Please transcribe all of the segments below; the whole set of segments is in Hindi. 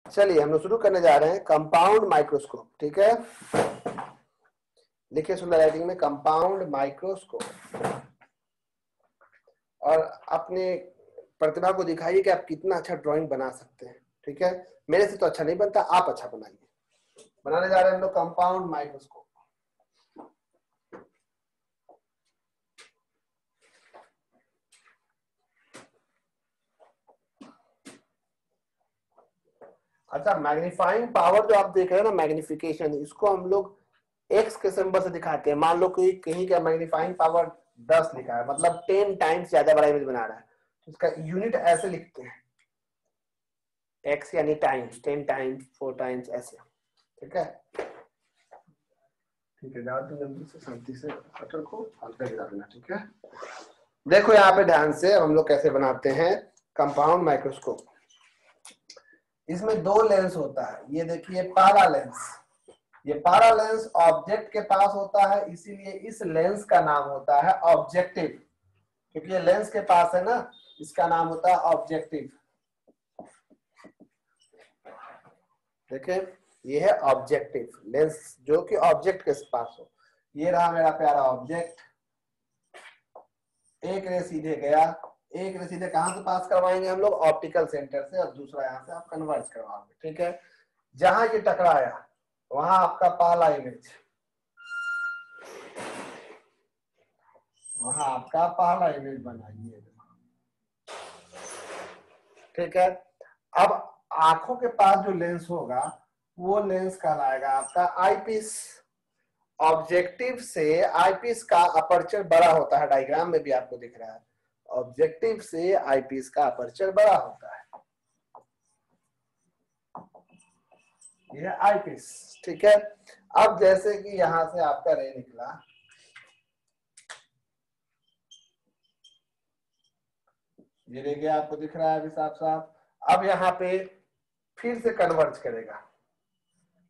चलिए हम लोग शुरू करने जा रहे हैं कंपाउंड माइक्रोस्कोप। ठीक है, लिखिए सुंदर राइटिंग में कंपाउंड माइक्रोस्कोप और अपने प्रतिभा को दिखाइए कि आप कितना अच्छा ड्राइंग बना सकते हैं। ठीक है, मेरे से तो अच्छा नहीं बनता, आप अच्छा बनाइए। बनाने जा रहे हैं हम लोग कंपाउंड माइक्रोस्कोप। अच्छा, मैग्नीफाइंग पावर जो आप देख रहे हैं ना, मैग्निफिकेशन, इसको हम लोग एक्स के सिंबल से दिखाते हैं। मान लो कि कहीं का मैग्नीफाइंग पावर 10 लिखा है, मतलब 10 टाइम्स ज्यादा बड़ा इमेज बना रहा है, तो इसका यूनिट ऐसे लिखते हैं, एक्स यानी टाइम्स, 10 टाइम्स, 4 टाइम्स ऐसे। ठीक है, ठीक है, ज्यादा जल्दी से शांति से कटर को हल्का गिरा देना। ठीक है, देखो यहाँ पे ध्यान से हम लोग कैसे बनाते हैं कंपाउंड माइक्रोस्कोप। इसमें दो लेंस होता है, ये देखिए पहला लेंस, ये पारा लेंस ऑब्जेक्ट के पास होता है, इसीलिए इस लेंस का नाम होता है ऑब्जेक्टिव। क्योंकि ये लेंस के पास है ना, इसका नाम होता है ऑब्जेक्टिव। देखिए ये है ऑब्जेक्टिव लेंस, जो कि ऑब्जेक्ट के पास हो। ये रहा मेरा प्यारा ऑब्जेक्ट, एक रे सीधे गया, एक रे सीधे कहां से पास करवाएंगे हम लोग, ऑप्टिकल सेंटर से, और दूसरा यहां से आप कन्वर्ज करवाओगे। ठीक है, जहां ये टकराया वहां आपका पहला इमेज, वहां आपका पहला इमेज बनाइए। ठीक है, अब आंखों के पास जो लेंस होगा वो लेंस कहलाएगा आपका आईपीस। ऑब्जेक्टिव से आईपीस का अपर्चर बड़ा होता है, डायग्राम में भी आपको दिख रहा है, ऑब्जेक्टिव से आईपीस का अपर्चर बड़ा होता है, यह आईपीस। ठीक है, अब जैसे कि यहां से आपका रे निकला, ये रे गया, आपको दिख रहा है अभी साफ साफ। अब यहाँ पे फिर से कन्वर्ज करेगा,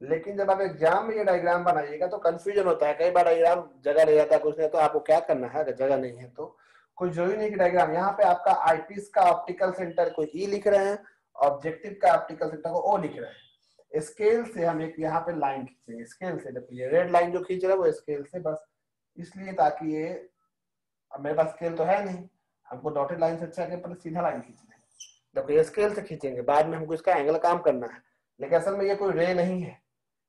लेकिन जब आप एग्जाम में ये डायग्राम बनाइएगा तो कंफ्यूजन होता है, कई बार डायग्राम जगह नहीं रहता कुछ नहीं, तो आपको क्या करना है, अगर जगह नहीं है तो कोई जरूरी नहीं कि डायग्राम, यहाँ पे आपका आईपीस का ऑप्टिकल सेंटर को ई लिख रहे हैं, ऑब्जेक्टिव का ऑप्टिकल सेंटर को ओ लिख रहे हैं। स्केल से हम एक यहाँ पे लाइन खींचेंगे, स्केल से, देखिए ये रेड लाइन जो खींच रहा है वो स्केल से, बस इसलिए ताकि ये, अब मेरे पास स्केल तो है नहीं, हमको डॉटेड लाइन से अच्छा पहले सीधा लाइन खींचना है। देखो ये स्केल से खींचेंगे, बाद में हमको इसका एंगल काम करना है, लेकिन असल में ये कोई रे नहीं है,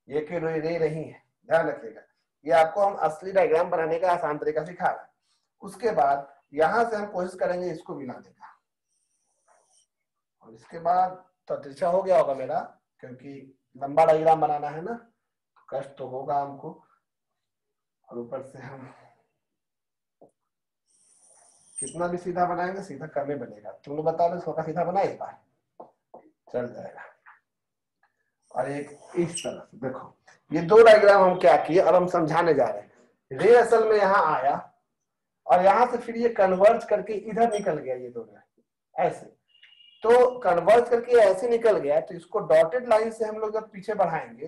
ये कोई रे नहीं है, ध्यान रखिएगा। ये आपको हम असली डायग्राम बनाने का आसान तरीका सिखा रहे हैं। उसके बाद यहां से हम कोशिश करेंगे इसको मिलाने का, और इसके बाद तो तिरछा हो गया होगा मेरा, क्योंकि लंबा डायग्राम बनाना है ना, कष्ट तो होगा हमको, और ऊपर से हम कितना भी सीधा बनाएंगे सीधा कम ही बनेगा। तुम लोग बता दो इसको सीधा बना, इस बार चल जाएगा। और एक इस तरह से देखो, ये दो डायग्राम हम क्या किए, अब हम समझाने जा रहे हैं। रे असल में यहाँ आया और यहां से फिर ये कन्वर्ज करके इधर निकल गया, ये दोनों ऐसे, तो कन्वर्ज करके ऐसे निकल गया, तो इसको डॉटेड लाइन से हम लोग जब पीछे बढ़ाएंगे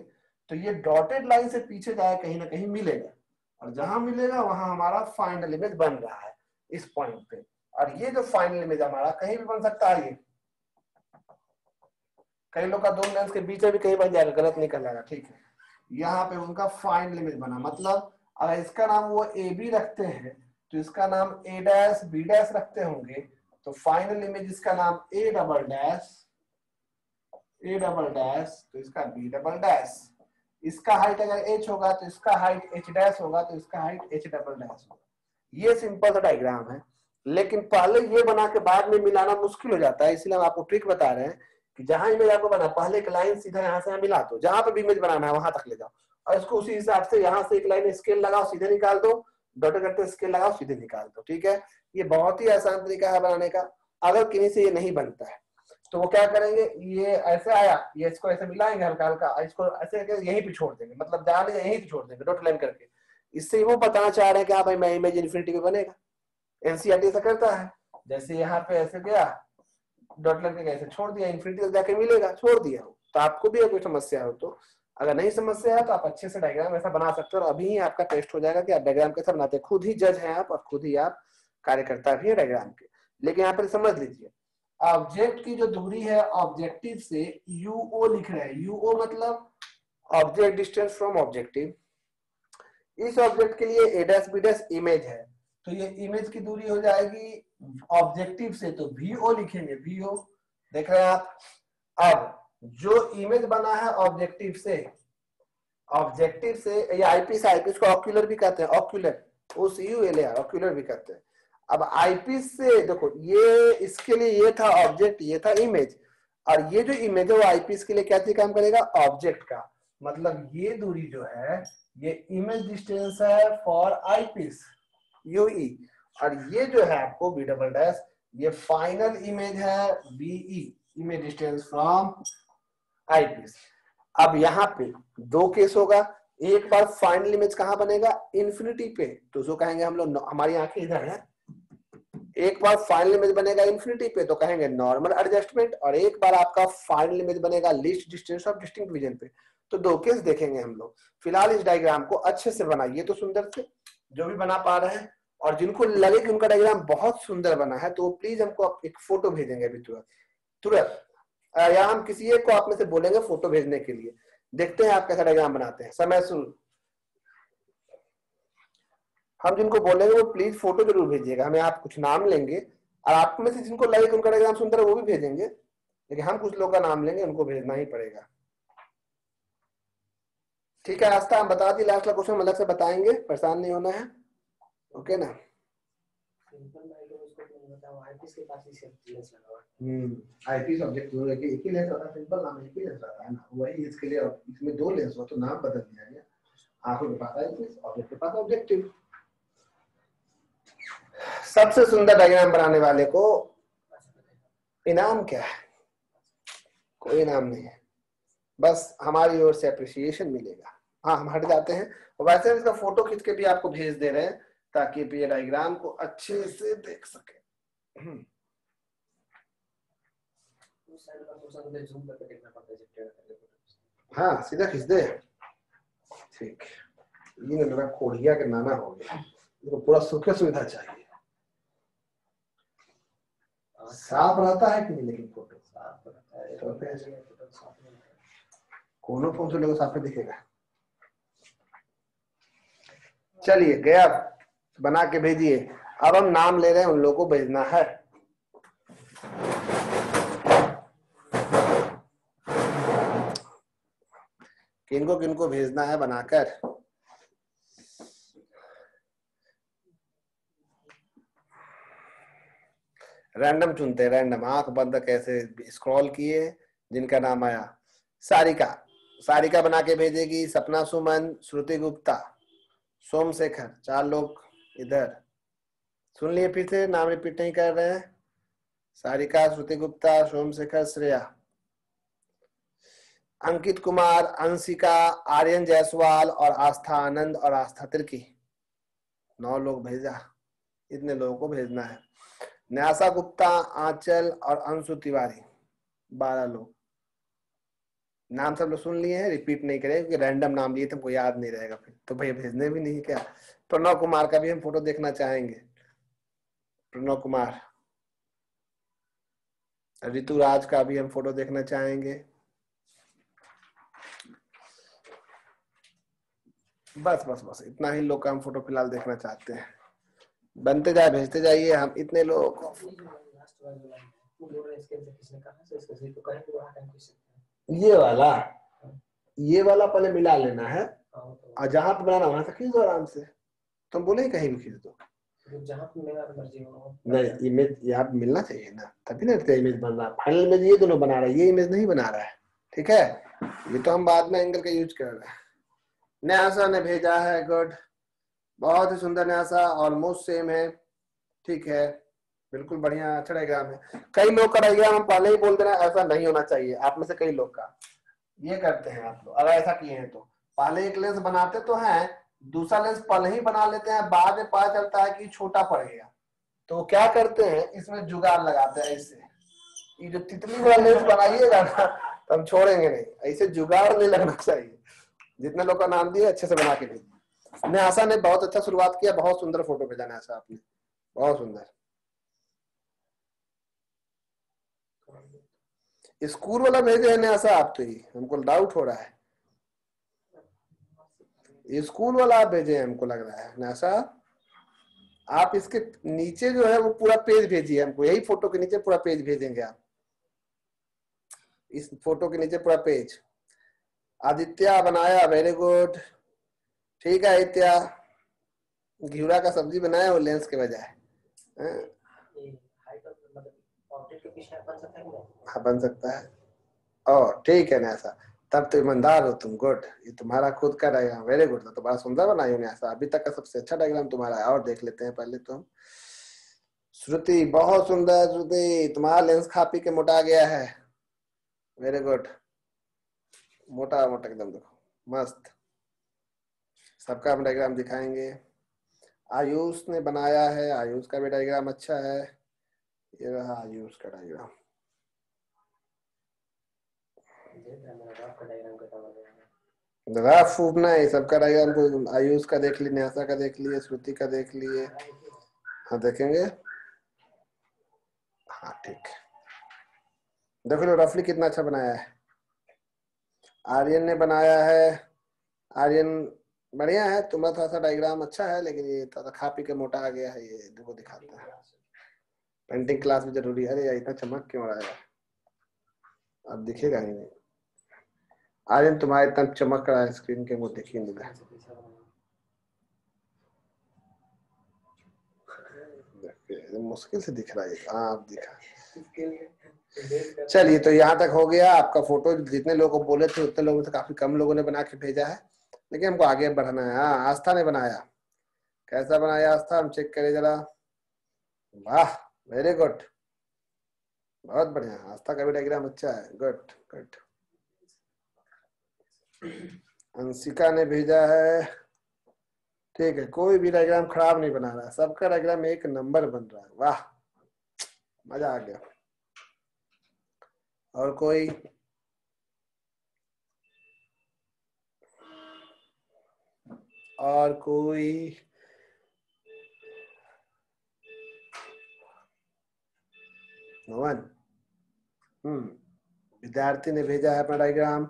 तो ये डॉटेड लाइन से पीछे जाए कहीं ना कहीं मिलेगा, और जहां मिलेगा वहां हमारा फाइनल इमेज बन रहा है इस पॉइंट पे। और ये जो फाइनल इमेज हमारा कहीं भी बन सकता है, ये कई लोग का दो लेंस के बीच में भी कहीं बन जाएगा, गलत नहीं कहलाएगा। ठीक है, यहाँ पे उनका फाइनल इमेज बना, मतलब अगर इसका नाम वो ए बी रखते हैं तो इसका नाम ए डैश बी डैश रखते होंगे, तो फाइनल इमेज इसका नाम ए डबल डैश, तो इसका बी डबल डैश। इसका हाइट अगर h होगा तो इसका हाइट h डैश होगा, तो इसका हाइट h डबल डैश होगा। ये सिंपल सा डायग्राम है, लेकिन पहले ये बना के बाद में मिलाना मुश्किल हो जाता है, इसलिए हम आपको ट्रिक बता रहे हैं कि जहां इमेज आपको बना, पहले एक लाइन सीधा यहाँ से मिला दो, जहां पे भी इमेज बनाना है वहां तक ले जाओ, और इसको उसी हिसाब से यहाँ से एक लाइन स्केल लगाओ, सीधे निकाल दो, डॉट करते स्केल लगाओ, सीधे निकाल दो। ठीक है, ये बहुत ही आसान तरीका है बनाने का। अगर किसी से ये नहीं बनता है तो वो क्या करेंगे, ये ऐसे आया, ये इसको ऐसे मिलाएंगे हल्का हल्का, इसको ऐसे यहीं पे छोड़ देंगे, मतलब जाने यहीं पे छोड़ देंगे डॉट लाइन करके। इससे वो बताना चाह रहे हैं कि हाँ भाई मैं इमेज इन्फिनिटी पे बनेगा। एनसीईआरटी ऐसा करता है, जैसे यहाँ पे ऐसे गया डॉट लाइन करके ऐसे छोड़ दिया, इन्फिनिटी तक जाके मिलेगा, छोड़ दिया हो। तो आपको भी कोई समस्या हो तो, अगर नहीं समस्या है तो आप अच्छे से डायग्राम ऐसा बना सकते हो, और अभी ही आपका टेस्ट हो जाएगा कि आप डायग्राम कैसा बनाते हैं। खुद ही जज हैं आप, और खुद ही आप कार्यकर्ता भी है डायग्राम के। लेकिन यहाँ पर समझ लीजिए, ऑब्जेक्ट की जो दूरी है ऑब्जेक्टिव से यूओ लिख रहे हैं। यूओ मतलब ऑब्जेक्ट डिस्टेंस फ्रॉम ऑब्जेक्टिव। इस ऑब्जेक्ट के लिए ए डैश बी डैश इमेज है, तो ये इमेज की दूरी हो जाएगी ऑब्जेक्टिव से, तो वीओ लिखेंगे, वीओ। देख रहे हैं आप। अब जो इमेज बना है ऑब्जेक्टिव से या आईपीस, आईपीस को ऑक्यूलर भी कहते हैं, ऑक्यूलर ऑक्यूलर भी कहते हैं। अब आईपीस से देखो, ये इसके लिए ये था ऑब्जेक्ट, ये था इमेज, और ये जो इमेज है वो आईपीस के लिए क्या चीज काम करेगा, ऑब्जेक्ट का। मतलब ये दूरी जो है ये इमेज डिस्टेंस है फॉर आईपीस यूई, और ये जो है आपको बी डबल डैश ये फाइनल इमेज है BE, image distance from eyepiece. अब यहाँ पे दो केस होगा, एक बार फाइनल इमेज कहाँ बनेगा, इन्फिनिटी पे, तो उसको कहेंगे हम लोग, हमारी आंखें इधर है, एक बार फाइनल इमेज बनेगा इन्फिनिटी पे तो कहेंगे नॉर्मल एडजस्टमेंट, और एक बार आपका फाइनल इमेज बनेगा least distance of distinct vision पे। तो दो केस देखेंगे हम लोग। फिलहाल इस डायग्राम को अच्छे से बनाइए तो सुंदर से, जो भी बना पा रहे हैं, और जिनको लगे कि उनका डायग्राम बहुत सुंदर बना है तो प्लीज हमको एक फोटो भेजेंगे अभी तुरंत, या हम किसी एक को आप में से बोलेंगे फोटो भेजने के लिए। देखते हैं आप कैसा डायग्राम बनाते हैं। समय शुरू। हम जिनको बोलेंगे वो प्लीज फोटो जरूर भेजिएगा हमें। आप कुछ नाम लेंगे और आप में से जिनको लगे कि उनका डायग्राम सुंदर है वो भी भेजेंगे, लेकिन हम कुछ लोगों का नाम लेंगे, उनको भेजना ही पड़ेगा। ठीक है आस्था, हम बता दी, लास्ट का क्वेश्चन अलग से बताएंगे, परेशान नहीं होना है, ओके ना। आईपीस ऑब्जेक्ट एक ही लेंस होता है, सिंपल नाम एक ही लेंस रहता है ना, वही इसके लिए इसमें दो लेंस हो तो नाम बदल दिया गया। आंखों के पास आईपीस, ऑब्जेक्ट के पास ऑब्जेक्टिव। सबसे सुंदर डायग्राम बनाने वाले को इनाम क्या है, कोई इनाम नहीं है, बस हमारी ओर से अप्रिसिएशन मिलेगा। हाँ हम हट जाते हैं, और वैसे इसका फोटो खींच के भी आपको भेज दे रहे हैं ताकि ये डायग्राम को अच्छे से देख सके। हाँ सीधा खींच दे, ठीक। ये मेरा कोढ़िया के नाना हो गया, तो पूरा सुख सुविधा चाहिए। साफ रहता है कि नहीं, लेकिन फोटो साफ रहता है तो कोनो फोन से लोगों साफ दिखेगा। चलिए गया, बना के भेजिए। अब हम नाम ले रहे हैं, उन लोगों को भेजना है। किनको किनको भेजना है बनाकर। रैंडम चुनते, रैंडम, आंख बंद कैसे स्क्रॉल किए, जिनका नाम आया। सारिका, सारिका बना के भेजेगी। सपना सुमन, श्रुति गुप्ता, सोमशेखर, 4 लोग इधर। सुन लिए, फिर से नाम रिपीट नहीं कर रहे हैं। सारिका, श्रुति गुप्ता, सोमशेखर, श्रेया, अंकित कुमार, अंशिका, आर्यन जायसवाल और आस्था आनंद और आस्था तिर्की। 9 लोग भेजा, इतने लोगों को भेजना है। न्यासा गुप्ता, आंचल और अंशु तिवारी, 12 लोग। नाम सब लोग सुन लिए हैं, रिपीट नहीं करें क्योंकि रैंडम नाम लिए थे, हमको याद नहीं रहेगा फिर तो भैया भेजने भी नहीं क्या। प्रणव कुमार का भी हम फोटो देखना चाहेंगे। प्रणव कुमार, ऋतुराज का भी हम फोटो देखना चाहेंगे। बस बस बस इतना ही लोग का हम फोटो फिलहाल देखना चाहते हैं। बनते जाए, भेजते जाइए, हम इतने लोगों को। ये वाला पहले मिला लेना है, और जहां पे बनाना वहां से खींच दो आराम से। तुम बोले कहीं भी खींच दो, जहां पे मेरा मर्जी हो। नहीं, इमेज यहाँ मिलना चाहिए ना, तभी ना इमेज बन रहा है। फाइनल इमेज ये दोनों बना रहा है, ये इमेज नहीं बना रहा है, ठीक है। ये तो हम बाद में एंगल का यूज कर रहे हैं। न्यासा ने भेजा है, गुड, बहुत ही सुंदर न्यासा, ऑलमोस्ट सेम है, ठीक है, बिल्कुल बढ़िया, अच्छा डायग्राम है। कई लोग का डायग्राम हम पहले ही बोल देना, ऐसा नहीं होना चाहिए। आप में से कई लोग का ये करते हैं आप लोग, अगर ऐसा किए हैं तो पहले एक लेंस बनाते तो हैं, दूसरा लेंस पहले ही बना लेते हैं, बाद में पता चलता है कि छोटा पड़ गया, तो क्या करते हैं इसमें जुगाड़ लगाते हैं। इससे ये जो तितली वाला लेंस बनाइएगा ना तो हम छोड़ेंगे नहीं, ऐसे जुगाड़ नहीं लगना चाहिए। जितने लोग का नाम दिए अच्छे से बना के भेजिए। न्यासा ने बहुत अच्छा शुरुआत किया, बहुत सुंदर फोटो भेजा न्यासा आपने, बहुत सुंदर। स्कूल वाला भेजे है न्यासा आप, तो ये हमको डाउट हो रहा है, स्कूल वाला आप भेजे हैं हमको लग रहा है न्यासा। आप इसके नीचे जो है वो पूरा पेज भेजिए हमको, यही फोटो के नीचे पूरा पेज भेजेंगे आप, इस फोटो के नीचे पूरा पेज। आदित्य बनाया, वेरी गुड, ठीक है आदित्य। घिउरा का सब्जी बनाया वो लेंस के बजाय। हाँ बन सकता है, ओ ठीक है न्यासा, तब तो ईमानदार हो तुम, गुड। ये तुम्हारा खुद का डायग्राम, वेरी गुड, तो बड़ा सुंदर बनाई हो न्यासा, अभी तक का सबसे अच्छा डायग्राम तुम्हारा है। और देख लेते हैं पहले तो हम। श्रुति बहुत सुंदर, श्रुति तुम्हारा लेंस खा पी के मोटा गया है, वेरी गुड, मोटा मोटा एकदम, देखो मस्त। सबका हम डायग्राम दिखाएंगे। आयुष ने बनाया है, आयुष का भी डायग्राम अच्छा है, ये रहा आयुष का डायग्राम। रफ फूकना है सबका डायग्राम को, आयुष का देख लिए, न्यासा का देख लिए, श्रुति का देख लिए, हाँ देखेंगे, हाँ ठीक। देखो लो रफली कितना अच्छा बनाया है। आर्यन ने बनाया है, आर्यन बढ़िया है, तुम्हारा थोड़ा सा डायग्राम अच्छा है, लेकिन ये थोड़ा खा पी के मोटा आ गया है, ये देखो दिखाता है। पेंटिंग क्लास भी जरूरी है। अरे यार इतना चमक क्यों रहा है, अब दिखेगा ही नहीं। आर्यन तुम्हारा इतना चमक रहा है स्क्रीन के, वो देखिए नहीं रहा, मुश्किल से दिख रहा है। हाँ अब दिखा। चलिए तो यहाँ तक हो गया आपका फोटो। जितने लोगों को बोले थे उतने लोगों से काफी कम लोगों ने बना के भेजा है, लेकिन हमको आगे बढ़ना है। हाँ आस्था ने बनाया, कैसा बनाया आस्था, हम चेक करें जरा। वाह वेरी गुड, बहुत बढ़िया, आस्था का भी डायग्राम अच्छा है, गुड गुड। अंशिका ने भेजा है, ठीक है, कोई भी डायग्राम खराब नहीं बना रहा, सबका डायग्राम एक नंबर बन रहा है, वाह मजा आ गया। और कोई, और कोई, नोवन, विद्यार्थी ने भेजा है अपना डायग्राम,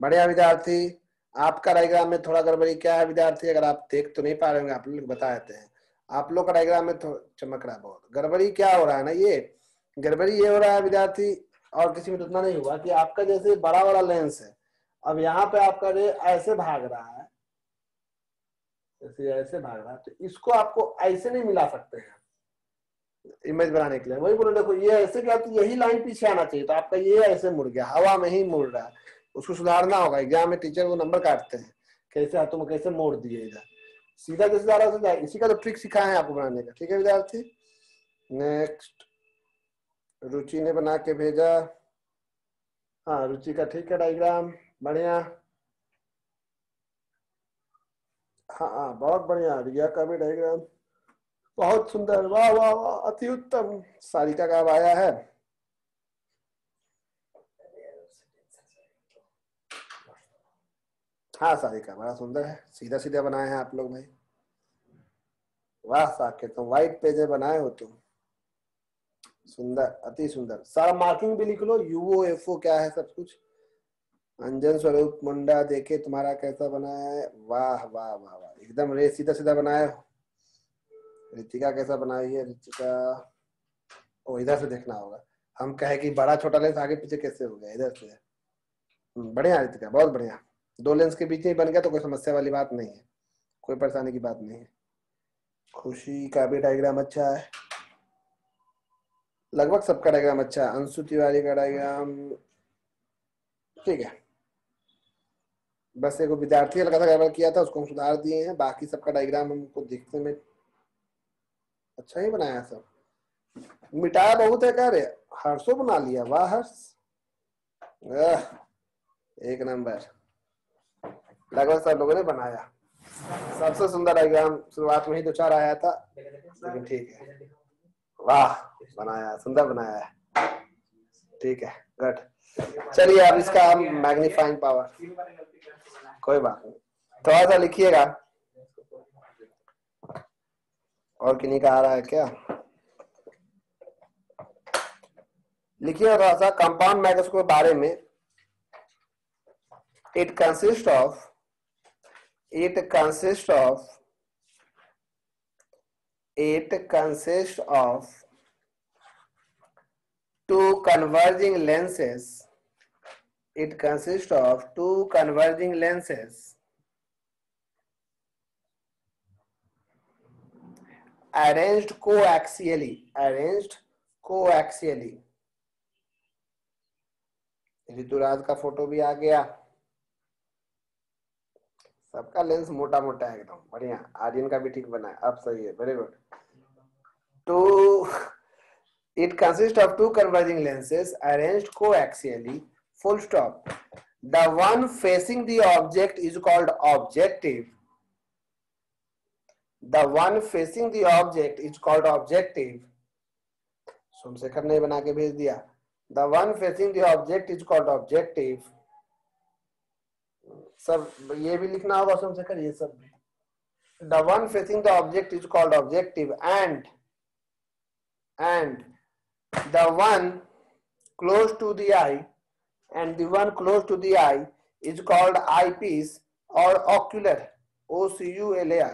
बढ़िया विद्यार्थी। आपका डायग्राम में थोड़ा गड़बड़ी क्या है विद्यार्थी, अगर आप देख तो नहीं पा रहे होंगे, आप लोग बता देते हैं। आप लोग का डायग्राम में चमक रहा है बहुत, गड़बड़ी क्या हो रहा है ना, ये गड़बड़ी ये हो रहा है विद्यार्थी, और किसी में उतना नहीं हुआ कि आपका जैसे बड़ा वाला लेंस है, अब यहाँ पे आपका रे ऐसे भाग रहा है, जैसे ऐसे भाग रहा है, तो इसको आपको ऐसे नहीं मिला सकते हैं इमेज बनाने के लिए। वही बोलो, देखो ये ऐसे क्या, तो यही लाइन पीछे आना चाहिए, तो आपका ये ऐसे मुड़ गया, हवा में ही मुड़ रहा है, उसको सुधारना होगा। एग्जाम में टीचर वो नंबर काटते हैं, कैसे हाथों में कैसे मोड़ दिए इधर, सीधा जैसे जा रहा है जाए, इसी का तो ट्रिक सिखाया है आपको बनाने का, ठीक है विद्यार्थी। नेक्स्ट रुचि ने बना के भेजा, हाँ रुचि का ठीक है डायग्राम, बढ़िया, हाँ बहुत बढ़िया। रिया का भी डायग्राम बहुत सुंदर, वाह वाह वाह अति उत्तम। सारिका का आया है, हाँ सारिका बड़ा सुंदर है, सीधा सीधा बनाए हैं आप लोग भाई, वाह साकेत, तुम व्हाइट पेज बनाए हो तुम, सुंदर अति सुंदर। सारा मार्किंग भी लिख लो, यूओ एफओ क्या है सब कुछ। अंजन स्वरूप मुंडा देखे तुम्हारा कैसा बना है, वाह वाह वाह वाह एकदम रे सीधा सीधा बनाए हो। ऋतिका कैसा बनाई है, ऋतिका ओ इधर से देखना होगा, हम कहे कि बड़ा छोटा लेंस आगे पीछे कैसे हो गया, इधर से। बढ़िया ऋतिका बहुत बढ़िया, दो लेंस के बीच में ही बन गया तो कोई समस्या वाली बात नहीं है, कोई परेशानी की बात नहीं है। खुशी का भी डायग्राम अच्छा है, लगभग सबका डायग्राम अच्छा है। अंशु तिवारी का डायग्राम ठीक है, बस एक विद्यार्थी हल्का सा गड़बड़ किया था, उसको हम सुधार दिए हैं, बाकी सबका डायग्राम हमको देखने में अच्छा ही बनाया सब। मिटाया बहुत है कह रहे, हर्षो बना लिया, वाह हर्ष एक नंबर, लगभग सब लोगों ने बनाया। सबसे सुंदर डायग्राम शुरुआत में ही दो चार आया था, लेकिन ठीक है, वाह बनाया, सुंदर बनाया है, ठीक है गुड। चलिए अब इसका हम मैग्नीफाइंग पावर, कोई बात नहीं, थोड़ा सा लिखिएगा। और किन्हीं का आ रहा है क्या, लिखिए थोड़ा सा कंपाउंड माइक्रोस्कोप के बारे में। It consist of it consists of two converging lenses. It consists of two converging lenses arranged coaxially. Rituraj का फोटो भी आ गया। सबका लेंस मोटा मोटा है एकदम बढ़िया। आर्यन का भी ठीक बना है, अब सही है, वेरी गुड। तो it consists of two converging lenses arranged coaxially, full stop. The one facing the object is called objective. The one facing the object is called objective. Somashekhar ने बना के भेज दिया। The one facing the object is called objective. सब ये भी लिखना होगा सोमशेखर, ये सब भी। The one facing the object is called objective, and the one close to the eye is called eyepiece or ocular, OCULAR.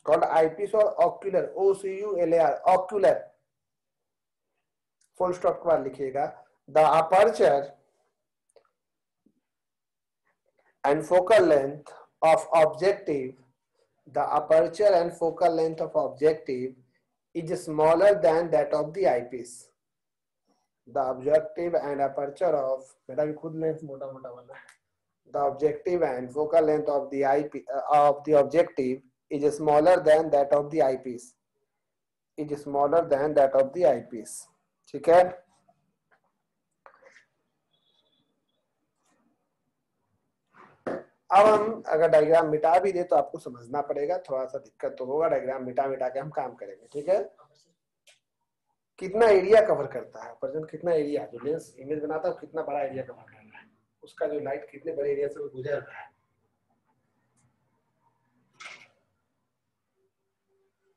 Called eyepiece or ocular, OCULAR, ocular. Full stop के बाद लिखिएगा। The aperture and focal length of objective is smaller than that of the eyepiece. The objective and aperture of, मेरा भी खुद लेंस मोटा मोटा बना है। The objective and focal length of the objective is smaller than that of the eyepiece. ठीक है। अब हम अगर डायग्राम मिटा भी दे तो आपको समझना पड़ेगा, थोड़ा सा दिक्कत तो होगा। डायग्राम मिटा के हम काम करेंगे, ठीक है। कितना एरिया कवर करता है प्रेजेंट, कितना एरिया जो लेंस इमेज बनाता है कितना बड़ा एरिया कवर कर रहा है, उसका जो लाइट कितने बड़े एरिया से गुजर रहा है।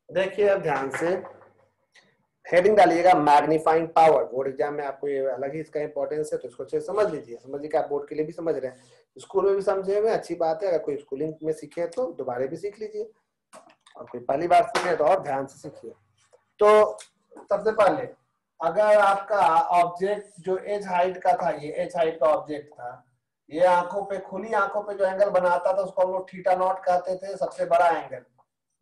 देखिए अब ध्यान से हेडिंग डालिएगा मैग्नीफाइंग पावर। बोर्ड एग्जाम में आपको ये अलग ही इसका इंपॉर्टेंस है, तो इसको अच्छे से समझ लीजिए। समझिए कि आप बोर्ड के लिए भी समझ रहे हैं, स्कूल में भी समझे हुए, अच्छी बात है। अगर कोई स्कूलिंग में सीखे तो दोबारा भी सीख लीजिए, और कोई पहली बार सीखे तो और ध्यान से सीखिए। तो सबसे पहले अगर आपका ऑब्जेक्ट जो एज हाइट का था, ये एज हाइट का ऑब्जेक्ट था, ये आंखों पे, खुली आंखों पे जो एंगल बनाता था उसको हम लोग थीटा नॉट कहते थे, सबसे बड़ा एंगल।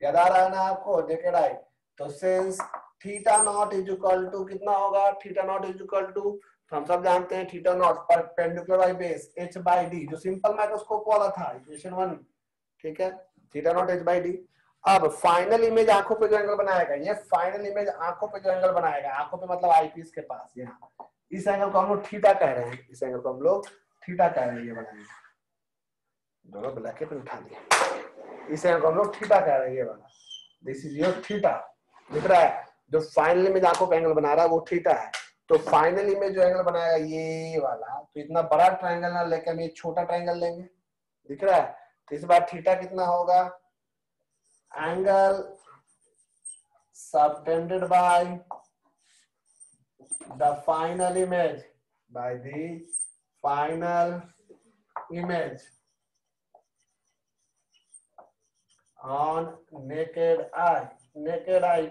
याद आ रहा है ना आपको, नेकेड आई। तो since theta not is equal to कितना होगा, theta not is equal to, तो हम सब जानते हैं theta not perpendicular by base h by d, जो सिंपल माइक्रोस्कोप वाला था, इक्वेशन 1, ठीक है। Theta not h by d। अब फाइनल इमेज आंखों पे जो एंगल बनाएगा, ये फाइनल इमेज आंखों पे जो एंगल बनाएगा, आंखों पे मतलब आईपीस के पास, यहाँ इस एंगल को हम लोग थीटा कह रहे हैं, इस एंगल को हम लोग थीटा कह रहे हैं। ये बनाएंगे, दोनों ब्लैकेट में उठा दिया, इस एंगल को हम लोग थीटा कह रहे हैं, ये वाला। दिस इज योर थीटा, दिख रहा है। जो फाइनल इमेज आंखों पे एंगल बना रहा है वो थीटा है। तो फाइनल इमेज जो एंगल बनाएगा ये वाला, तो इतना बड़ा ट्रायंगल ना लेके हम ये छोटा ट्रायंगल लेंगे, दिख रहा है। तो इस बार थीटा कितना होगा, angle subtended by the final image, by the final image on naked eye, naked eye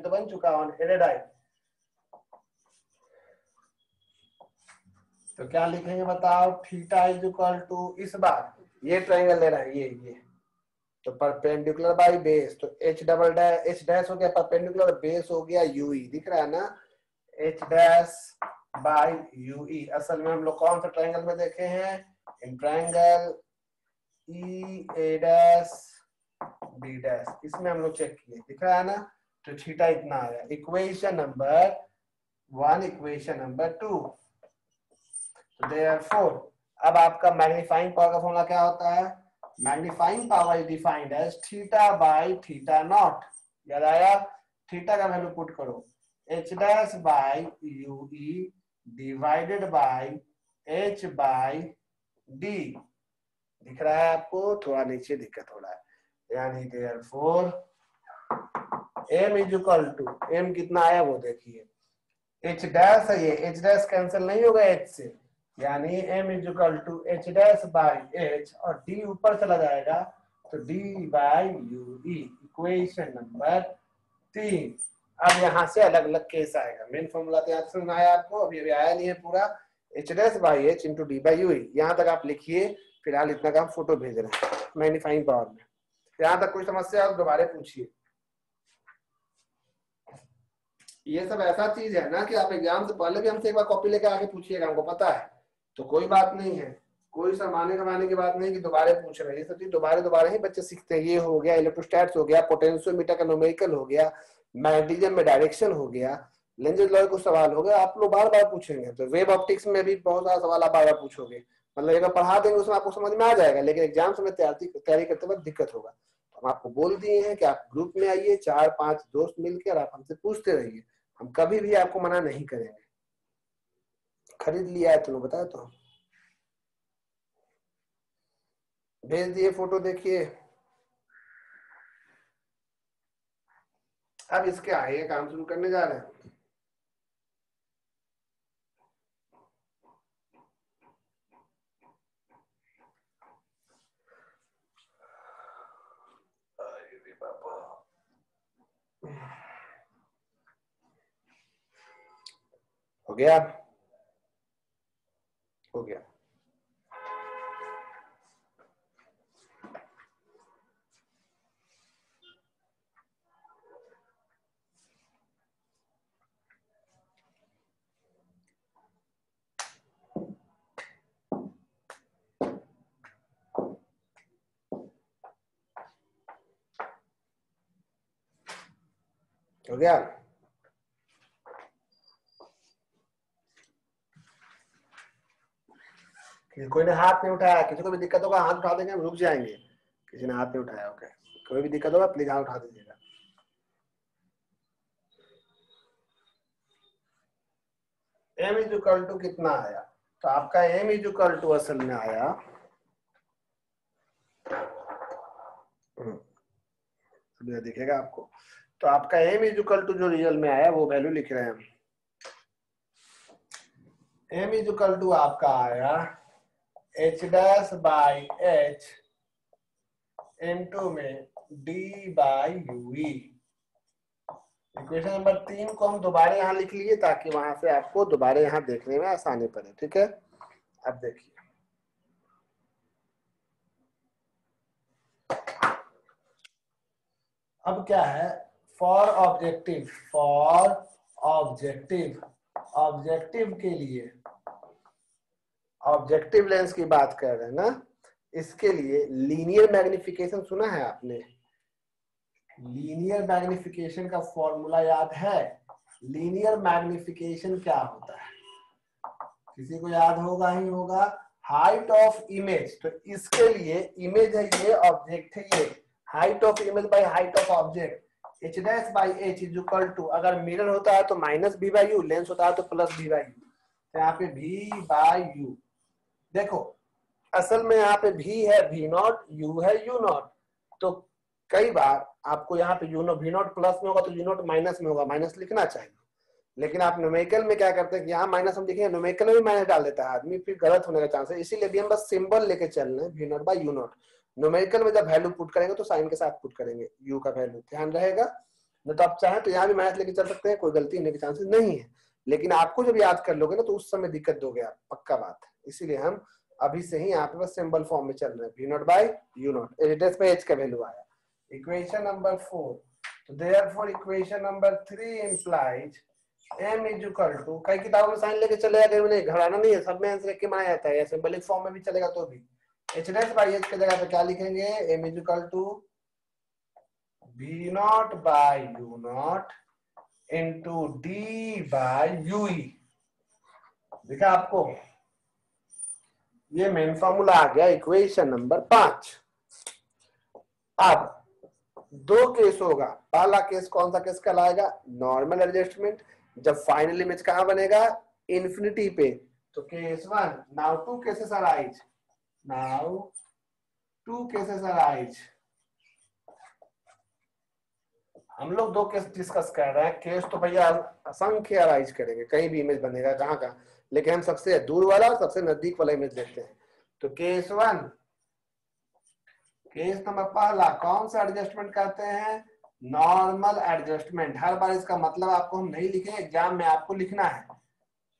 तो बन चुका, on aided eye। तो क्या लिखेंगे बताओ, थीटा इज इक्वल टू, इस बार ये ट्रायंगल ले रहा है, ये तो परपेंडिकुलर बाय बेस, तो h double dash, h dash हो गया परपेंडिकुलर, बेस हो गया ue, दिख रहा है ना, h डैश बाय ue। असल में हम लोग कौन सा ट्रायंगल में देखे हैं, in triangle e a dash b dash, इसमें हम लोग चेक किए, दिख रहा है ना। तो थीटा इतना आया। Equation number 1, equation number 2। Therefore, अब आपका मैग्नीफाइंग पावर का फॉर्मूला क्या होता है, magnifying power is defined as theta by theta not. याद आया, थीटा का वैल्यू पुट करो, h dash by ue divided by h by d। दिख रहा है आपको, थोड़ा नीचे दिक्कत हो रहा है, यानी therefore m is equal to m कितना आया वो देखिए, h डैश है, ये h डैश कैंसिल नहीं होगा h से, यानी m is equal to h dash by h, और d ऊपर चला जाएगा तो d by u e, equation number 3। अब यहाँ से अलग अलग केस आएगा, मेन फॉर्मूला तो यहाँ से समझ आया आपको, अभी आया नहीं है पूरा, h dash by h into D by you, यहाँ तक आप लिखिए। फिलहाल इतना का हम फोटो भेज रहे हैं मैग्नीफाइंग पावर में, यहाँ तक कोई समस्या आप दोबारा पूछिए। ये सब ऐसा चीज है ना कि आप एग्जाम से पहले भी हमसे एक बार कॉपी लेकर आके पूछिएगा, हमको पता है तो कोई बात नहीं है, कोई सरमाने कमाने की बात नहीं कि दोबारा पूछ रहे हैं, ये सब चीज दोबारा ही बच्चे सीखते हैं। ये हो गया इलेक्ट्रोस्टैट्स हो गया, पोटेंशियोमीटर का न्यूमेरिकल हो गया, मैग्नेटिज्म में डायरेक्शन हो गया, लेंजेस लॉ कुछ सवाल हो गया, आप लोग बार बार पूछेंगे। तो वेब ऑप्टिक्स में भी बहुत सारा सवाल आप बार बार पूछोगे, मतलब एक पढ़ा देंगे उसमें आपको समझ में आ जाएगा, लेकिन एग्जाम में तैयारी करते वक्त दिक्कत होगा। तो हम आपको बोल दिए हैं कि आप ग्रुप में आइए, 4-5 दोस्त मिलकर आप हमसे पूछते रहिए, हम कभी भी आपको मना नहीं करेंगे। खरीद लिया है तुम्हें बताया तो, भेज दिए फोटो देखिए। अब इसके आगे काम शुरू करने जा रहे हैं। हो गया, हो गया। हो गया। कोई ने हाथ नहीं उठाया, किसी को भी दिक्कत होगा हाथ उठा देंगे, हम रुक जाएंगे। किसी ने हाथ नहीं उठाया, ओके, कोई भी दिक्कत होगा प्लीज हाथ उठा दीजिएगा। m इज इक्वल टू कितना आया, तो आपका m इज इक्वल टू असल में आया, दिखेगा आपको, तो आपका m इज इक्वल टू जो रियल में आया वो वैल्यू लिख रहे हैं हम। m इज इक्वल टू आपका आया h dash by h into में d by u e। Equation number 3 को हम दोबारा यहाँ लिख लिए ताकि वहां से आपको दोबारा यहाँ देखने में आसानी पड़े, ठीक है। अब देखिए, अब क्या है, फॉर ऑब्जेक्टिव के लिए, ऑब्जेक्टिव लेंस की बात कर रहे हैं ना, इसके लिए लीनियर मैग्निफिकेशन सुना है आपने? लीनियर मैग्निफिकेशन का फॉर्मूला याद है? लीनियर मैग्निफिकेशन क्या होता है, किसी को याद होगा ही होगा, हाइट ऑफ इमेज। तो इसके लिए इमेज है ये, ऑब्जेक्ट है ये, height of image by height of object, h dash by h is equal to, अगर मिरर होता है तो minus v by u, lens होता है तो प्लस v बाई यू, तो यहाँ पे v बाई यू। देखो असल में यहाँ पे v है v नॉट, u है u नॉट, तो कई बार आपको यहाँ पे u not v not plus में होगा तो u नॉट माइनस में होगा, माइनस लिखना चाहिए, लेकिन आप न्यूमेरिकल में क्या करते हैं कि यहाँ माइनस हम लिखेंगे, न्यूमेरिकल में भी माइनस डाल देता है आदमी, फिर गलत होने का चांस है, इसीलिए भी हम बस सिंबल लेके चल रहे हैं, v not by u not. Numerical में जब वैल्यू पुट करेंगे तो साइन के साथ पुट करेंगे, u का वैल्यू ध्यान रहेगा, नहीं तो आप चाहें तो यहाँ भी माइनस लेके चल सकते हैं, कोई गलती होने के चांसेस नहीं है, लेकिन आपको जब याद कर लोगे ना तो उस समय दिक्कत दोगे आप, पक्का बात है। इसीलिए हम अभी से ही यहाँ पे बस सिंबल फॉर्म में चल रहे हैं, v not by u not, H पे h का वैल्यू आया। इक्वेशन नंबर 4, तो therefore equation number 3 implies m is equal to, कई किताबों में साइन लेके चले जाते हैं, घबराना नहीं है, सब में आंसर के बनाया जाता है, या सिंबलिक फॉर्म में भी चलेगा तो भी। h डैश बाई h की जगह पे क्या लिखेंगे, m is equal to v not by u not into d by ue। देखा आपको, ये मेन फॉर्मूला आ गया इक्वेशन नंबर 5। अब दो केस होगा, पहला केस कौन सा केस कहलाएगा, नॉर्मल एडजस्टमेंट, जब फाइनल इमेज कहां बनेगा, इन्फिनिटी पे, तो case 1। Now two cases arise, हम लोग दो केस डिस्कस कर रहे हैं। केस तो भैया असंख्य अराइज करेंगे, कहीं भी इमेज बनेगा कहाँ कहाँ, लेकिन हम सबसे दूर वाला और सबसे नजदीक वाला इमेज लेते हैं। तो केस 1, केस नंबर पहला, कौन सा एडजस्टमेंट करते हैं? Normal adjustment. हर बार इसका मतलब आपको हम नहीं लिखेंगे, एग्जाम में आपको लिखना है।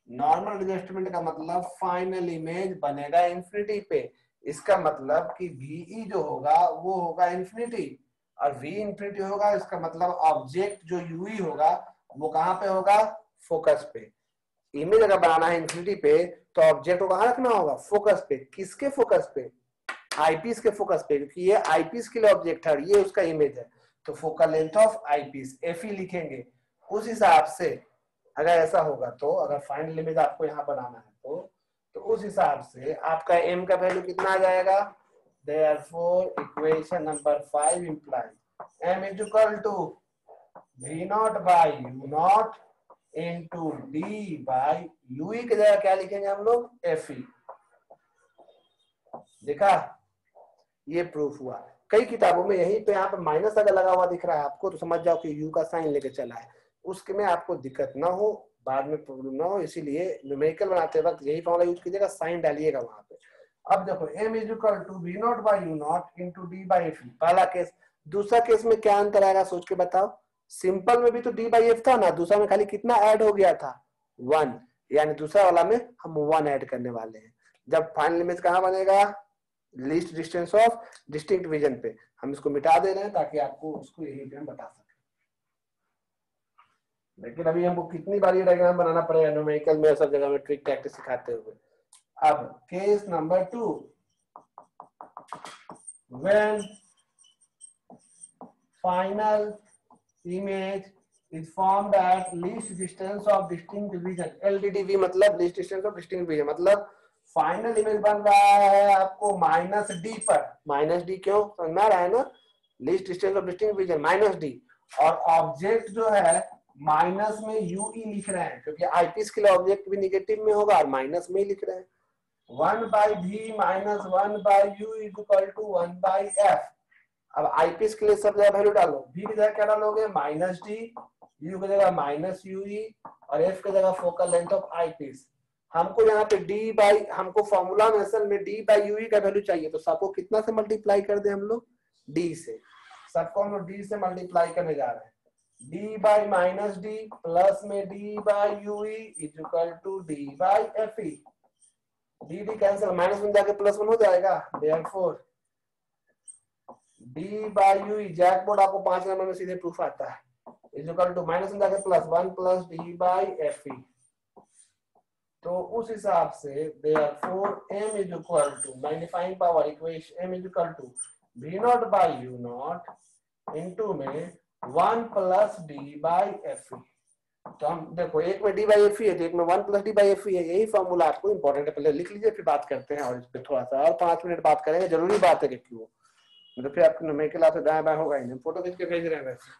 नॉर्मल एडजस्टमेंट का मतलब फाइनल इमेज बनेगा इंफिनिटी पे। इसका मतलब कि VE जो होगा वो होगा इंफिनिटी, और V इंफिनिटी होगा, इसका मतलब ऑब्जेक्ट जो UE होगा वो कहां पे होगा? फोकस पे। इमेज अगर बनाना है इंफिनिटी पे तो ऑब्जेक्ट को कहां रखना होगा? फोकस पे। किसके फोकस पे? आईपीस के फोकस पे, क्योंकि ये आईपीस के लिए ऑब्जेक्ट है, ये उसका इमेज है। तो focal length of eyepiece FE लिखेंगे। उस हिसाब से अगर ऐसा होगा तो, अगर फाइनल इमेज आपको यहाँ बनाना है तो उस हिसाब से आपका m का वैल्यू कितना आ जाएगा? Therefore equation number 5 implies m is equal to V0 by U0 into D by UE की जगह क्या लिखेंगे हम लोग? FE। देखा, ये प्रूफ हुआ। कई किताबों में यहीं पे यहाँ पे माइनस अगर लगा हुआ दिख रहा है आपको तो समझ जाओ कि यू का साइन लेके चला है, उसके में आपको दिक्कत ना हो, बाद में प्रॉब्लम ना हो, इसीलिए न्यूमेरिकल बनाते वक्त यही फॉर्मूला यूज कीजिएगा, साइन डालिएगा वहां पे। अब देखो m is equal to V0 by U0 into D by F, पहला केस। दूसरा केस में क्या अंतर आएगा सोच के बताओ? सिंपल में भी तो D बाई F था ना, दूसरा में खाली कितना ऐड हो गया था? 1, यानी दूसरा वाला में हम 1 ऐड करने वाले हैं। जब फाइनल इमेज कहां बनेगा? Least distance of distinct vision पे। हम इसको मिटा दे रहे हैं ताकि आपको उसको यही पे हम बता सकें। लेकिन अभी हमको कितनी बार ये डायग्राम बनाना पड़ेगा न्यूमेरिकल में, सब जगह में ट्रिक टैक्टिक्स सिखाते हुए। अब case number 2, when final image is formed at least distance of distinct vision। LDDV मतलब least distance of distinct vision, मतलब फाइनल इमेज बन रहा है आपको -D पर। -D क्यों? समझ में आ रहा है ना? Least distance of distinct vision -D, और ऑब्जेक्ट जो है माइनस में UE लिख रहे हैं, क्योंकि आईपीस के लिए ऑब्जेक्ट भी निगेटिव में होगा और माइनस में ही लिख रहे हैं। 1/V minus 1/U is equal to 1/F। अब आईपीस के लिए सब जगह वैल्यू डालो। V की जगह क्या डालोगे? -D, U की जगह -UE, और F की जगह फोकल लेंथ ऑफ आईपीस। हमको यहाँ पे D बाई, हमको फॉर्मूला में असल में D बाई UE का वैल्यू चाहिए, तो सबको कितना से मल्टीप्लाई कर दे हम लोग? D से। सबको हम लोग D से मल्टीप्लाई करने जा रहे हैं। D बाई -D प्लस में D by UE is equal to D by FE। D cancel, minus में जाके +1 हो जाएगा। Therefore D by UE, jackpot आपको 5 नंबर में सीधे प्रूफ आता है, इज इक्वल टू माइनस में जाके +1 प्लस D बाई FE। तो उस हिसाब से therefore m is equal to magnifying power equation m is equal to V0 by U0 into में 1 प्लस D by FE। तो हम देखो, एक में D by FE है तो एक में 1 प्लस D by FE है। यही फॉर्मूला आपको इंपॉर्टेंट है, पहले लिख लीजिए फिर बात करते हैं, और इस पे थोड़ा सा और 5 मिनट बात करेंगे। जरूरी बात है कि क्यों, मतलब फिर आपके न्यूमेरिकल आपसे दाएं बाएं होगा ही नहीं। फोटो खींच के भेज रहे हैं वैसे।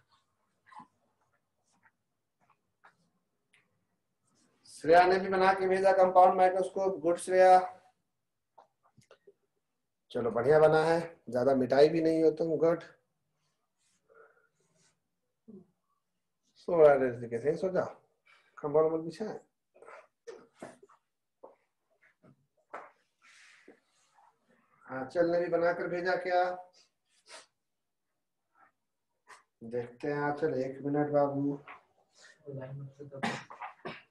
श्रेया ने भी बना के भेजा कंपाउंड माइक्रोस्कोप, गुड श्रेया। चलो बढ़िया बना है, ज्यादा मिटाई भी नहीं हो तुम, गुड। सो कैसे सो जाओ, कंपाउंड में पीछे है। हाँ, चल ने भी बनाकर भेजा क्या? देखते हैं। आंचल 1 मिनट बाबू।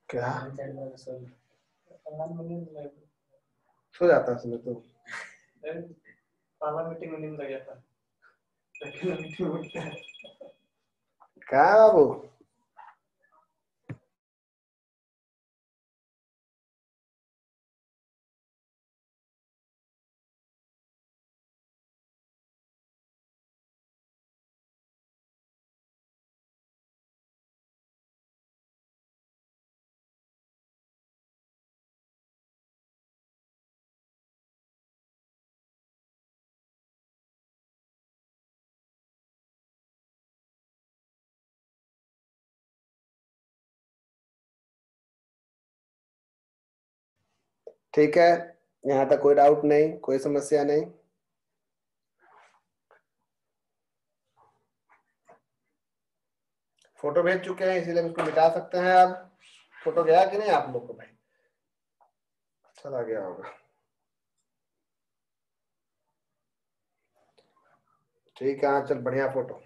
क्या सो जाता है तो? मीटिंग में नींद लग जाता क्या बाबू? ठीक है, यहाँ तक कोई डाउट नहीं, कोई समस्या नहीं। फोटो भेज चुके हैं इसीलिए हम इसको मिटा सकते हैं। अब फोटो गया कि नहीं आप लोग को? भाई चला गया होगा। ठीक है, चल बढ़िया फोटो।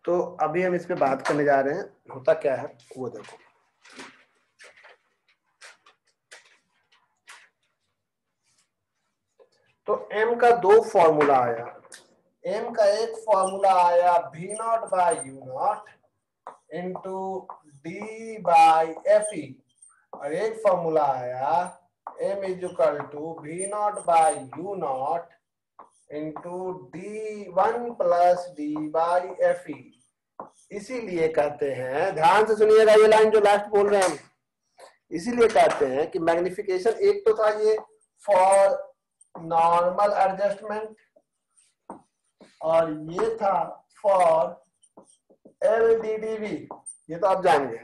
तो अभी हम इस पे बात करने जा रहे हैं, होता क्या है वो देखो। तो m का दो फॉर्मूला आया। m का एक फॉर्मूला आया v0 by u0 into D by F E, और एक फॉर्मूला आया m is equal to v0 by u0 into d1 plus D by F E. इसीलिए कहते हैं, ध्यान से सुनिएगा ये लाइन जो लास्ट बोल रहे हैं हम, इसीलिए कहते हैं कि मैग्निफिकेशन एक तो था ये फॉर नॉर्मल एडजस्टमेंट, और ये था फॉर LDDV, ये तो आप जानेंगे।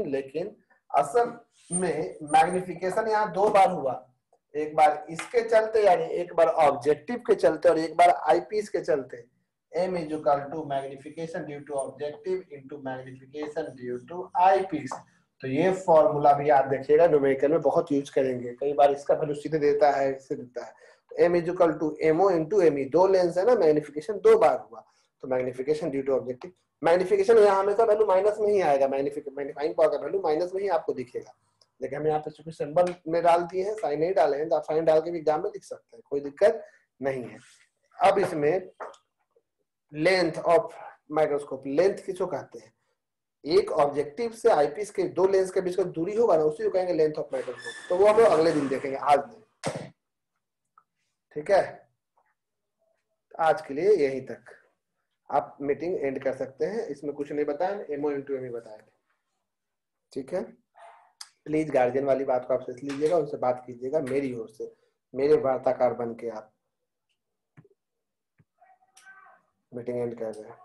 लेकिन असल में मैग्निफिकेशन यहाँ दो बार हुआ, एक बार इसके चलते यानी एक बार ऑब्जेक्टिव के चलते और एक बार आईपीस के चलते। m is equal to magnification due to objective into magnification due to eyepiece. तो ये फॉर्मूला भी आप देखिएगा न्यूमेरिकल में बहुत यूज करेंगे, कई बार इसका वैल्यू सीधे देता है, इससे देता है। तो m is equal to mo into M, दो लेंस है ना, मैग्निफिकेशन दो बार हुआ, तो magnification due to objective. Magnification यहाँ हमेशा वैल्यू माइनस में ही आएगा, मैग्नीफाइंग पावर का वैल्यू माइनस में ही आपको दिखेगा, लेकिन हम यहाँ पे चूंकि सिंबल में डाल दिए हैं, साइन नहीं डाले हैं, तो आप साइन डाल के भी एग्जाम में लिख सकते हैं, कोई दिक्कत नहीं है। अब इसमें लेंथ ऑफ माइक्रोस्कोप, लेंथ किसको कहते हैं? एक ऑब्जेक्टिव से आईपीस के दो लेंस के बीच का दूरी होगा ना, उसी को कहेंगे लेंथ ऑफ माइक्रोस्कोप। तो वो हम लोग अगले दिन देखेंगे, आज नहीं। ठीक है, आज के लिए यहीं तक आप मीटिंग एंड कर सकते हैं। इसमें कुछ नहीं बताया, एमओ इंटू एम ही बताया। ठीक है, प्लीज गार्जियन वाली बात को आप सोच लीजिएगा, उनसे बात कीजिएगा मेरी ओर से, मेरे वार्ताकार बन के आप मीटिंग एंड कर रहे हैं।